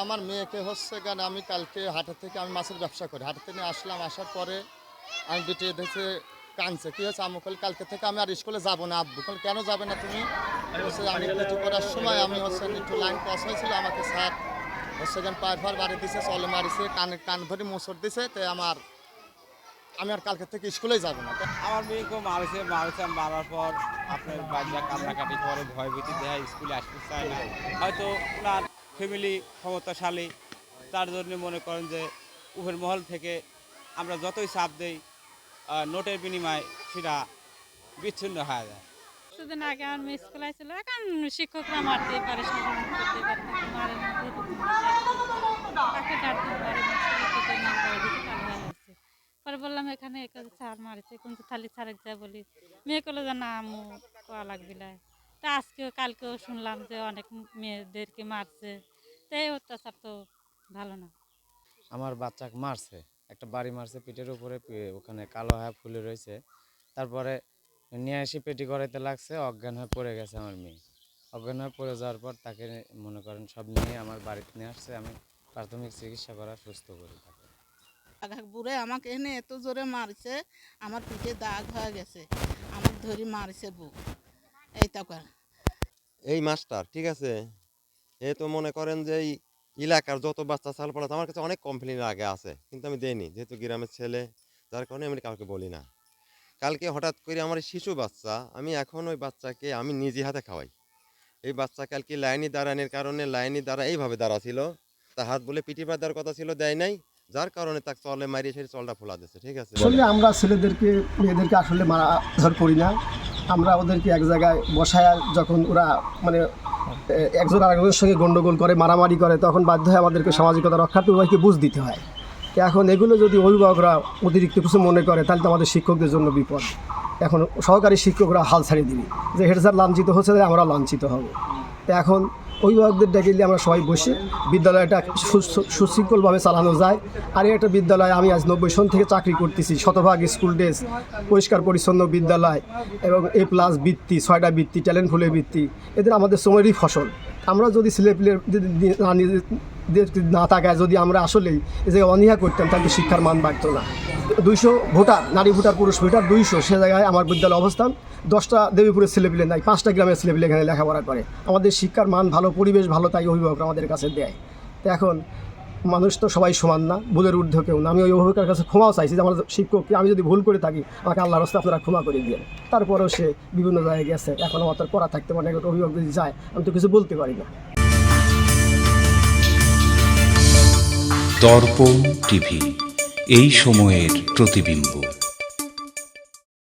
আমার মেয়েকে হচ্ছে কেন আমি কালকে হাটের থেকে আমি মাছের ব্যবসা করি, হাটের থেকে আসলাম, আসার পরে আমি বেটে দেখে কাঁদছে। কী হচ্ছে? আমি বলি কালকে থেকে আমি আর স্কুলে যাবো না। আব্বু বলে কেন যাবে না তুমি? হচ্ছে আমি পেটি করার সময় আমি হচ্ছে একটু লাইন ক্রস হয়েছিল, আমাকে স্যার হচ্ছে কেন পায়ের ফার বাড়ি দিছে, চলে মারিছে, কান ধরে মোচড় দিছে। তো আমি আর কালকে থেকে স্কুলেই যাবো না। আমার মেয়েকেও মারছে মারার পর আপনার বাচ্চা কান্নাকাটি করে ভয়ভীতি দেয়, স্কুলে আসতে চায় না। হয়তো ওনার ফ্যামিলি ক্ষমতাশালী, তার জন্য মনে করেন যে উভয় মহল থেকে আমরা যতই চাপ দেই নোটের বিনিময়ে সেটা বিচ্ছিন্ন হয়ে যায়। কিছুদিন আগে আমার মেয়ে স্কুলে ছিল, এখন শিক্ষকরা মারতেই পারে, শাসন করতেই পারে, তাকে মারে না, তাকে ডাকতে পারে না, শিক্ষকের নাম করে দিতে ভালো হয়েছে। পরে বললাম এখানে স্যার মারিছে, কিন্তু থালি স্যারের যা বলি, মেয়ে করলো যে না আমু কোয়া লাগবি না। তা আজকেও কালকেও শুনলাম যে অনেক মেয়েদেরকে মারছে। তো এই অত্যাচার তো ভালো না। আমার বাচ্চাকে মারছে, একটা বাড়ি মারছে পিঠের উপরে, ওখানে কালো হয়ে ফুলে রয়েছে। তারপরে নিয়ে এসে পেটি করাইতে লাগছে, অজ্ঞান হয়ে পড়ে গেছে আমার মেয়ে। অজ্ঞান হয়ে পড়ে যাওয়ার পর তাকে মনে করেন সব নিয়ে আমার বাড়িতে নিয়ে আসছে, আমি প্রাথমিক চিকিৎসা করা সুস্থ করি তাকে। বুড়ে আমাকে এনে এত জোরে মারছে, আমার পিঠে দাগ হয়ে গেছে, আমার ধরি মারছে বুক এই তখন। এই মাস্টার ঠিক আছে, এ তো মনে করেন যে এই এলাকার যত বাচ্চা চাল পড়া আমার কাছে অনেক কমপ্লেনের আগে আছে, কিন্তু আমি দেইনি, যেহেতু গ্রামের ছেলে, যার কারণে আমি কাউকে বলি না। কালকে হঠাৎ করে আমার শিশু বাচ্চা, আমি এখন ওই বাচ্চাকে আমি নিজে হাতে খাওয়াই। এই বাচ্চা কালকে লাইনে দাঁড়ানোর কারণে লাইনে দাঁড়া এইভাবে দাঁড়া ছিল, তার হাত বলে পিটি পাত দেওয়ার কথা ছিল, দেয় নাই, যার কারণে তাকে চলে মারিয়ে সেই চলটা ফোলা দিচ্ছে। ঠিক আছে, আসলে আমরা ছেলেদেরকে মেয়েদেরকে আসলে মারাধর করি না, আমরা ওদেরকে এক জায়গায় বসায়, যখন ওরা মানে একজন আরেকজনের সঙ্গে গণ্ডগোল করে, মারামারি করে, তখন বাধ্য হয় আমাদেরকে সামাজিকতা রক্ষার্থে উভয়কে বুঝ দিতে হয়। এখন এগুলো যদি অভিভাবকরা অতিরিক্ত কিছু মনে করে, তাহলে তো আমাদের শিক্ষকদের জন্য বিপদ। এখন সহকারী শিক্ষকরা হাল ছাড়িয়ে দিবি যে হেড স্যার লাঞ্ছিত হচ্ছে, আমরা লাঞ্ছিত হব। এখন অভিভাবকদের ডেকে দিলে আমরা সবাই বসে বিদ্যালয়টা সুশৃঙ্খলভাবে চালানো যায়। আর একটা বিদ্যালয়, আমি আজ 90 সন থেকে চাকরি করতেছি, শতভাগ স্কুল ড্রেস, পরিষ্কার পরিচ্ছন্ন বিদ্যালয় এবং A+ বৃত্তি, 6টা বৃত্তি, ট্যালেন্ট ফুলের বৃত্তি, এদের আমাদের সময়েরই ফসল। আমরা যদি ছেলেপিলের না থাকায় যদি আমরা আসলেই এই জায়গায় অনীহা করতাম, তাহলে শিক্ষার মান বাড়তো না। 200 ভোটার, নারী ভোটার পুরুষ ভোটার 200, সে জায়গায় আমার বিদ্যালয় অবস্থান 10টা দেবীপুরের ছেলেপিলে নাই, 5টা গ্রামের ছেলেপিলে এখানে লেখাপড়া করে। আমাদের শিক্ষার মান ভালো, পরিবেশ ভালো, তাই অভিভাবকরা আমাদের কাছে দেয়। তো এখন মানুষ তো সবাই সমান না, ভুলের ঊর্ধ্ব কেউ না। আমি ওই অভিভাবকের কাছে ক্ষমাও চাইছি যে আমার শিক্ষককে আমি যদি ভুল করে থাকি, আমাকে আল্লাহর রাস্তায় আপনারা ক্ষমা করে দিয়ে। তারপরেও সে বিভিন্ন জায়গায় গেছে, এখন আমার তার পড়া থাকতে পারে না। একটা অভিভাবক যদি যায়, আমি তো কিছু বলতে পারি না। দর্পণ টিভি, এই সময়ের প্রতিবিম্ব।